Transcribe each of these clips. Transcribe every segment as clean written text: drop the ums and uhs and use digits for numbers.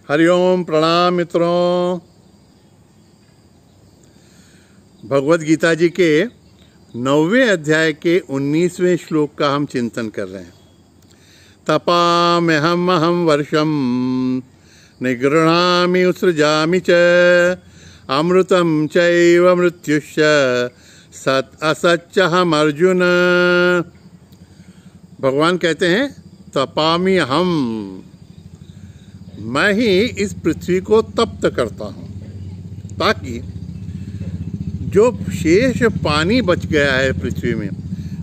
हरिओम प्रणाम मित्रों। भगवत गीता जी के 9वें अध्याय के 19वें श्लोक का हम चिंतन कर रहे हैं। तपाम्यहम् वर्षम निगृह्णामि उत्सृजामि च अमृतं चैव मृत्युश्च सत् असच्चहम् अर्जुन। भगवान कहते हैं तपामि हम, मैं ही इस पृथ्वी को तप्त करता हूँ ताकि जो शेष पानी बच गया है पृथ्वी में,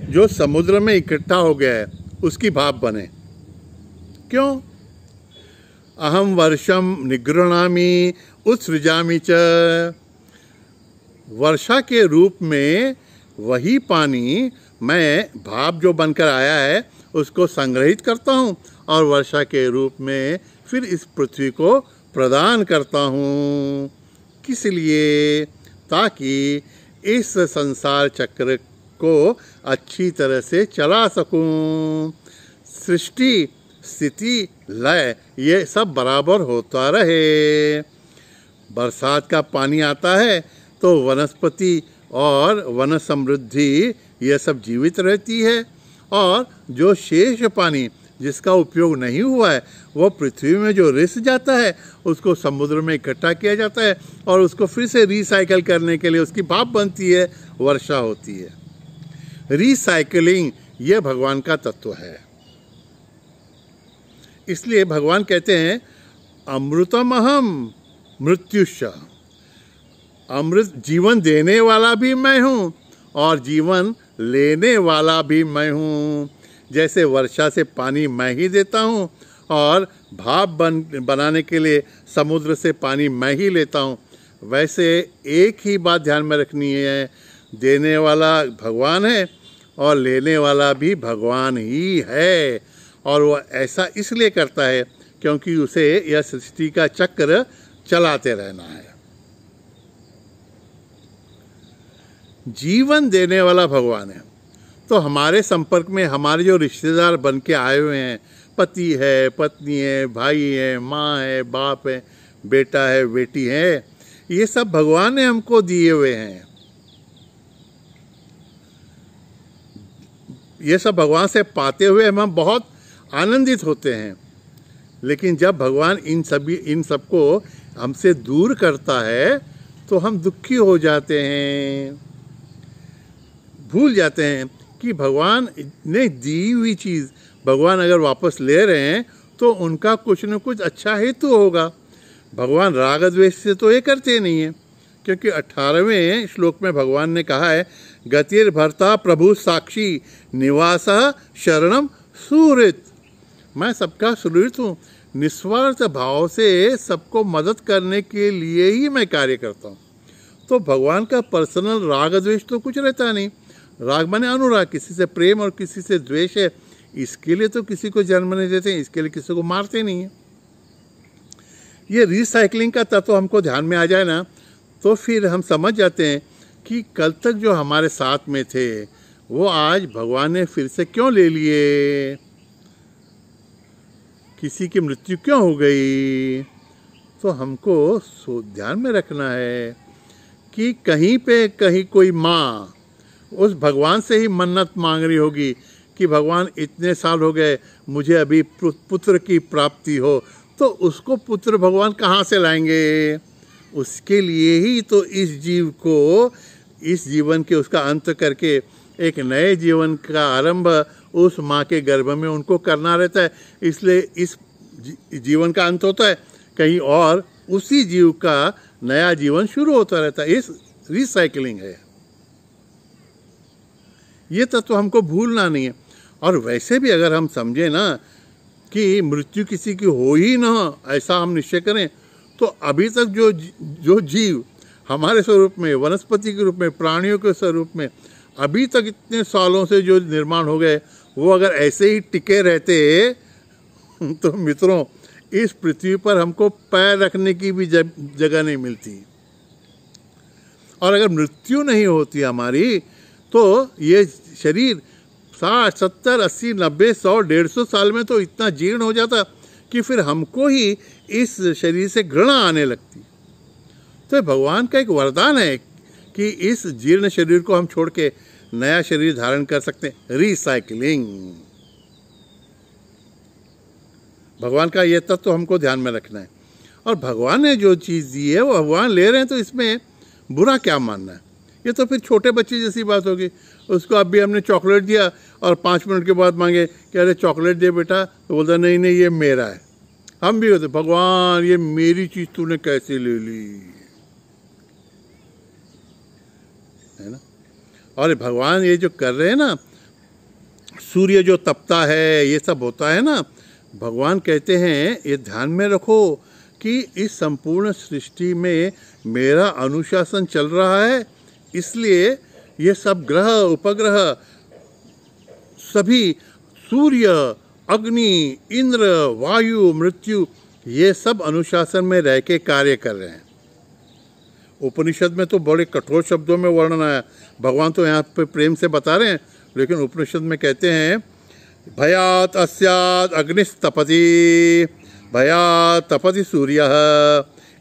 जो समुद्र में इकट्ठा हो गया है, उसकी भाप बने। क्यों? अहम वर्षम निगृह्णामि उत्सृजामि च। वर्षा के रूप में वही पानी मैं भाप जो बनकर आया है उसको संग्रहित करता हूँ और वर्षा के रूप में फिर इस पृथ्वी को प्रदान करता हूँ। किस लिए? ताकि इस संसार चक्र को अच्छी तरह से चला सकूं। सृष्टि, स्थिति, लय ये सब बराबर होता रहे। बरसात का पानी आता है तो वनस्पति और वन समृद्धि यह सब जीवित रहती है, और जो शेष पानी जिसका उपयोग नहीं हुआ है वो पृथ्वी में जो रिस जाता है उसको समुद्र में इकट्ठा किया जाता है और उसको फिर से रिसाइकल करने के लिए उसकी भाप बनती है, वर्षा होती है। रिसाइकलिंग ये भगवान का तत्व है। इसलिए भगवान कहते हैं अमृतम अहम मृत्युश्च। अमृत जीवन देने वाला भी मैं हूँ और जीवन लेने वाला भी मैं हूँ। जैसे वर्षा से पानी मैं ही देता हूँ और भाप बनाने के लिए समुद्र से पानी मैं ही लेता हूँ, वैसे एक ही बात ध्यान में रखनी है, देने वाला भगवान है और लेने वाला भी भगवान ही है। और वह ऐसा इसलिए करता है क्योंकि उसे यह सृष्टि का चक्र चलाते रहना है। जीवन देने वाला भगवान है। तो हमारे संपर्क में हमारे जो रिश्तेदार बन के आए हुए हैं, पति है, पत्नी है, भाई है, माँ है, बाप है, बेटा है, बेटी है, ये सब भगवान ने हमको दिए हुए हैं। ये सब भगवान से पाते हुए हम बहुत आनंदित होते हैं। लेकिन जब भगवान इन सबको हमसे दूर करता है तो हम दुखी हो जाते हैं, भूल जाते हैं कि भगवान ने दी हुई चीज़ भगवान अगर वापस ले रहे हैं तो उनका कुछ न कुछ अच्छा हेतु होगा। भगवान राग द्वेष से तो ये करते नहीं हैं, क्योंकि 18वें श्लोक में भगवान ने कहा है गतिर भर्ता प्रभु साक्षी निवासः शरणम सुहृत। मैं सबका सुहृत हूँ, निस्वार्थ भाव से सबको मदद करने के लिए ही मैं कार्य करता हूँ। तो भगवान का पर्सनल राग द्वेष तो कुछ रहता नहीं। राग माने अनुराग, किसी से प्रेम और किसी से द्वेष है, इसके लिए तो किसी को जन्म नहीं देते, इसके लिए किसी को मारते नहीं है। ये रिसाइकलिंग का तत्व हमको ध्यान में आ जाए ना तो फिर हम समझ जाते हैं कि कल तक जो हमारे साथ में थे वो आज भगवान ने फिर से क्यों ले लिए, किसी की मृत्यु क्यों हो गई। तो हमको ध्यान में रखना है कि कहीं पे कहीं कोई माँ उस भगवान से ही मन्नत मांग रही होगी कि भगवान इतने साल हो गए मुझे अभी पुत्र की प्राप्ति हो, तो उसको पुत्र भगवान कहाँ से लाएंगे? उसके लिए ही तो इस जीव को, इस जीवन के उसका अंत करके एक नए जीवन का आरंभ उस माँ के गर्भ में उनको करना रहता है। इसलिए इस जीवन का अंत होता है कहीं और, उसी जीव का नया जीवन शुरू होता रहता है। इस रिसाइकलिंग है। ये तत्व हमको भूलना नहीं है। और वैसे भी अगर हम समझें ना कि मृत्यु किसी की हो ही ना, ऐसा हम निश्चय करें, तो अभी तक जो जीव हमारे स्वरूप में, वनस्पति के रूप में, प्राणियों के स्वरूप में अभी तक इतने सालों से जो निर्माण हो गए, वो अगर ऐसे ही टिके रहते तो मित्रों इस पृथ्वी पर हमको पैर रखने की भी जगह नहीं मिलती। और अगर मृत्यु नहीं होती हमारी तो ये शरीर 60, 70, 80, 90, 100, 150 साल में तो इतना जीर्ण हो जाता कि फिर हमको ही इस शरीर से घृणा आने लगती। तो भगवान का एक वरदान है कि इस जीर्ण शरीर को हम छोड़ के नया शरीर धारण कर सकते हैं, रिसाइकलिंग। भगवान का यह तत्व हमको ध्यान में रखना है। और भगवान ने जो चीज़ दी है वो भगवान ले रहे हैं, तो इसमें बुरा क्या मानना है? ये तो फिर छोटे बच्चे जैसी बात होगी। उसको अभी हमने चॉकलेट दिया और 5 मिनट के बाद मांगे कि अरे चॉकलेट दे बेटा, तो बोलता नहीं नहीं ये मेरा है। हम भी होते भगवान ये मेरी चीज़ तूने कैसे ले ली, है ना। और भगवान ये जो कर रहे हैं ना, सूर्य जो तपता है, ये सब होता है ना, भगवान कहते हैं ये ध्यान में रखो कि इस संपूर्ण सृष्टि में मेरा अनुशासन चल रहा है, इसलिए ये सब ग्रह उपग्रह सभी, सूर्य, अग्नि, इंद्र, वायु, मृत्यु, ये सब अनुशासन में रह के कार्य कर रहे हैं। उपनिषद में तो बड़े कठोर शब्दों में वर्णन आया, भगवान तो यहाँ पे प्रेम से बता रहे हैं, लेकिन उपनिषद में कहते हैं भयात अस्यात् अग्निस्तपति भयात् तपति सूर्यः।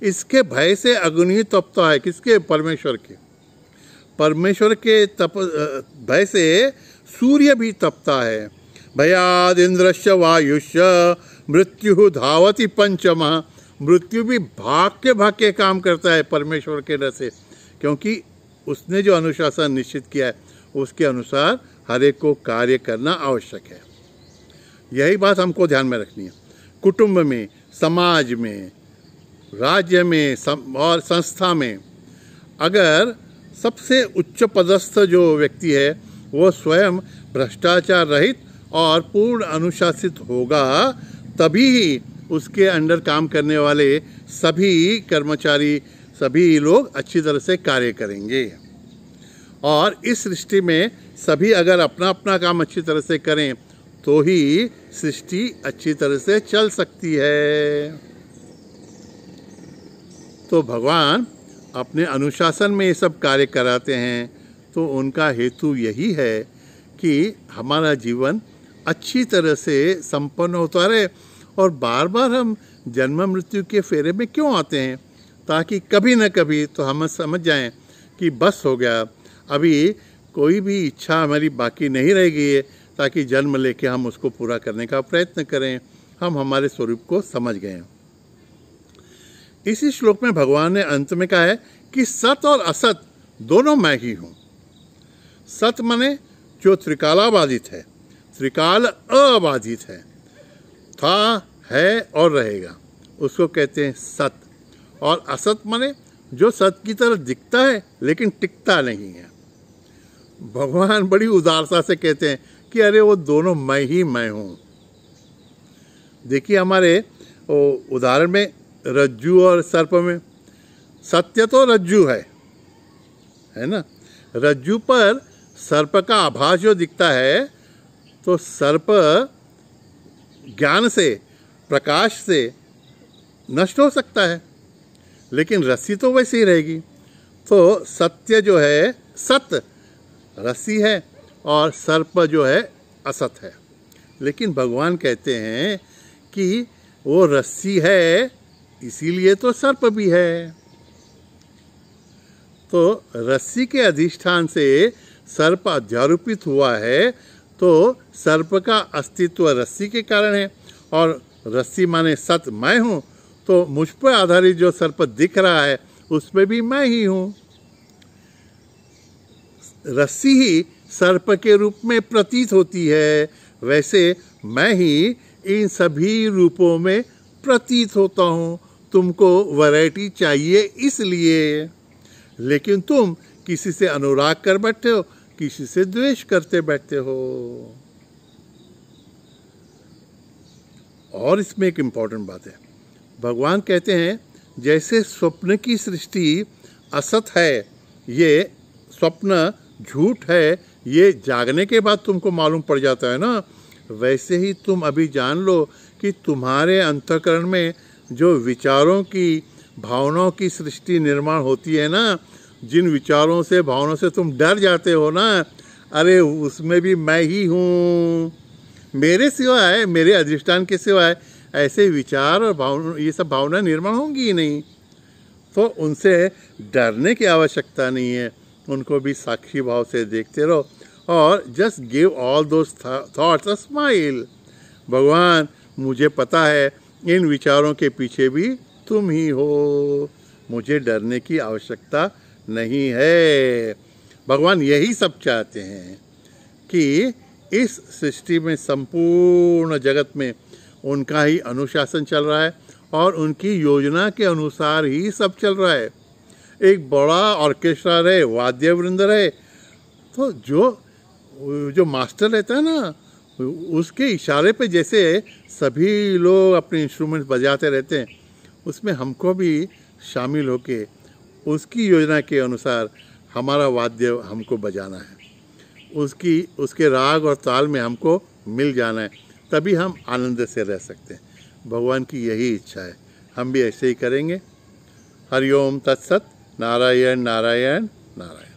इसके भय से अग्नि तपता है। किसके? परमेश्वर के। परमेश्वर के भय से सूर्य भी तपता है। भयाद इंद्रश्च वायुश्च मृत्यु धावति पंचमः। मृत्यु भी भाग के काम करता है परमेश्वर के डर से, क्योंकि उसने जो अनुशासन निश्चित किया है उसके अनुसार हर एक को कार्य करना आवश्यक है। यही बात हमको ध्यान में रखनी है। कुटुंब में, समाज में, राज्य में और संस्था में अगर सबसे उच्च पदस्थ जो व्यक्ति है वो स्वयं भ्रष्टाचार रहित और पूर्ण अनुशासित होगा, तभी ही उसके अंडर काम करने वाले सभी कर्मचारी, सभी लोग अच्छी तरह से कार्य करेंगे। और इस सृष्टि में सभी अगर अपना अपना काम अच्छी तरह से करें तो ही सृष्टि अच्छी तरह से चल सकती है। तो भगवान अपने अनुशासन में ये सब कार्य कराते हैं, तो उनका हेतु यही है कि हमारा जीवन अच्छी तरह से संपन्न होता रहे। और बार बार हम जन्म मृत्यु के फेरे में क्यों आते हैं? ताकि कभी न कभी तो हम समझ जाएं कि बस हो गया, अभी कोई भी इच्छा हमारी बाकी नहीं रह गई है, ताकि जन्म लेके हम उसको पूरा करने का प्रयत्न करें। हम हमारे स्वरूप को समझ गए हैं। इसी श्लोक में भगवान ने अंत में कहा है कि सत और असत दोनों मैं ही हूँ। सत माने जो त्रिकालाबाधित है, त्रिकाल अबाधित है, था, है और रहेगा, उसको कहते हैं सत। और असत माने जो सत की तरह दिखता है लेकिन टिकता नहीं है। भगवान बड़ी उदारता से कहते हैं कि अरे वो दोनों मैं ही मैं हूँ। देखिए हमारे उदाहरण में रज्जू और सर्प में, सत्य तो रज्जू है ना। रज्जू पर सर्प का आभास जो दिखता है, तो सर्प ज्ञान से, प्रकाश से नष्ट हो सकता है, लेकिन रस्सी तो वैसे ही रहेगी। तो सत्य जो है सत रस्सी है और सर्प जो है असत है। लेकिन भगवान कहते हैं कि वो रस्सी है, इसीलिए तो सर्प भी है। तो रस्सी के अधिष्ठान से सर्प अध्यारोपित हुआ है, तो सर्प का अस्तित्व रस्सी के कारण है। और रस्सी माने सत मैं हूँ, तो मुझ पर आधारित जो सर्प दिख रहा है उसमें भी मैं ही हूँ। रस्सी ही सर्प के रूप में प्रतीत होती है, वैसे मैं ही इन सभी रूपों में प्रतीत होता हूँ। तुमको वैरायटी चाहिए इसलिए, लेकिन तुम किसी से अनुराग कर बैठते हो, किसी से द्वेष करते बैठते हो। और इसमें एक इम्पॉर्टेंट बात है, भगवान कहते हैं जैसे स्वप्न की सृष्टि असत है, ये स्वप्न झूठ है, ये जागने के बाद तुमको मालूम पड़ जाता है ना, वैसे ही तुम अभी जान लो कि तुम्हारे अंतःकरण में जो विचारों की, भावनाओं की सृष्टि निर्माण होती है ना, जिन विचारों से, भावनाओं से तुम डर जाते हो ना, अरे उसमें भी मैं ही हूँ। मेरे सिवाय, मेरे अधिष्ठान के सिवाय ऐसे विचार और भावना, ये सब भावना निर्माण होंगी ही नहीं। तो उनसे डरने की आवश्यकता नहीं है, उनको भी साक्षी भाव से देखते रहो और just give all those thoughts a smile. भगवान, मुझे पता है इन विचारों के पीछे भी तुम ही हो, मुझे डरने की आवश्यकता नहीं है। भगवान यही सब चाहते हैं कि इस सृष्टि में, संपूर्ण जगत में उनका ही अनुशासन चल रहा है और उनकी योजना के अनुसार ही सब चल रहा है। एक बड़ा ऑर्केस्ट्रा रहे, वाद्य वृंद रहे, तो जो मास्टर रहता है ना, उसके इशारे पे जैसे सभी लोग अपने इंस्ट्रूमेंट बजाते रहते हैं, उसमें हमको भी शामिल होके उसकी योजना के अनुसार हमारा वाद्य हमको बजाना है, उसके राग और ताल में हमको मिल जाना है, तभी हम आनंद से रह सकते हैं। भगवान की यही इच्छा है, हम भी ऐसे ही करेंगे। हरिओम तत्सत। नारायण नारायण नारायण।